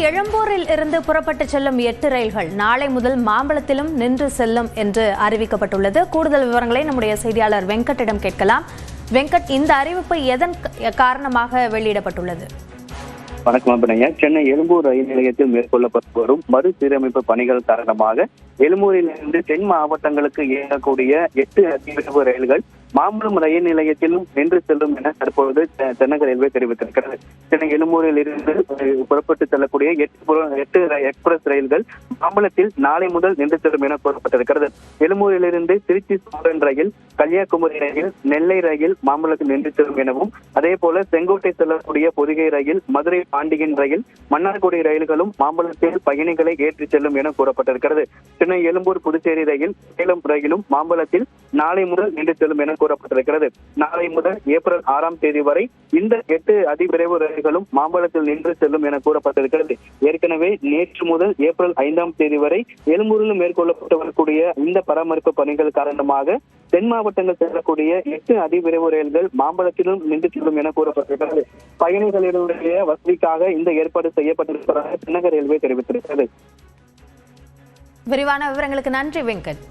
எழும்பூரில் இருந்து புறப்பட்டு செல்லும் 8 ரயில்கள் நாளை முதல் மாம்பழத்திலும் நின்று செல்லும் என்று அறிவிக்கப்பட்டுள்ளது. கூடுதல் விவரங்களை நம்முடைய செய்தியாளர் வெங்கட்டிடம் கேட்கலாம். வெங்கட், இந்த அறிவிப்பு எதன் காரணமாக வெளியிடப்பட்டுள்ளது? வணக்கம் அபிநயா. சென்னை எழும்பூர் ரயில் நிலையத்தில் மேற்கொள்ளப்பட்டு வரும் மறுசீரமைப்பு பணிகள் காரணமாக எழும்பூரிலிருந்து தென் மாவட்டங்களுக்கு இயங்கக்கூடிய 8 அதிவிரைவு ரயில்கள் மாம்பழம் ரயில் நிலையத்திலும் நின்று செல்லும் என தற்பொழுது தென்னக ரயில்வே தெரிவித்திருக்கிறது. சென்னை எழும்பூரில் இருந்து புறப்பட்டு செல்லக்கூடிய 8 எக்ஸ்பிரஸ் ரயில்கள் மாம்பழத்தில் நாளை முதல் நின்று செல்லும் என கூறப்பட்டிருக்கிறது. எழும்பூரிலிருந்து திருச்சி சூரன் ரயில், கன்னியாகுமரி ரயில், நெல்லை ரயில் மாம்பழத்தில் நின்று செல்லும் எனவும், அதே போல செங்கோட்டை செல்லக்கூடிய பொதிகை ரயில், மதுரை பாண்டியன் ரயில், மன்னார்குடி ரயில்களும் மாம்பழத்தில் பயணிகளை ஏற்றி செல்லும் என கூறப்பட்டிருக்கிறது. சென்னை எழும்பூர் புதுச்சேரி ரயில், சேலம் ரயிலும் மாம்பழத்தில் நாளை முதல் நின்று செல்லும் என கூறப்பட்டிருக்கிறது. நாளை முதல் ஏப்ரல் 6ஆம் தேதி வரை இந்த 8 அதிவிரைவு ரயில்களும் மாம்பழத்தில் நின்று செல்லும் என கூறப்பட்டிருக்கிறது. ஏற்கனவே நேற்று முதல் ஏப்ரல் 5ஆம் தேதி வரை எழும்பூரில் மேற்கொள்ளப்பட்டு வரக்கூடிய இந்த பராமரிப்பு பணிகள் காரணமாக தென் மாவட்டங்கள் செல்லக்கூடிய 8 அதிவிரைவு ரயில்கள் மாம்பழத்திலும் நின்று செல்லும் என கூறப்பட்டிருக்கிறது. பயணிகளினுடைய வசதிக்காக இந்த ஏற்பாடு செய்யப்பட்டிருப்பதாக தென்னக ரயில்வே தெரிவித்திருக்கிறது. விரிவான விவரங்களுக்கு நன்றி வெங்கட்.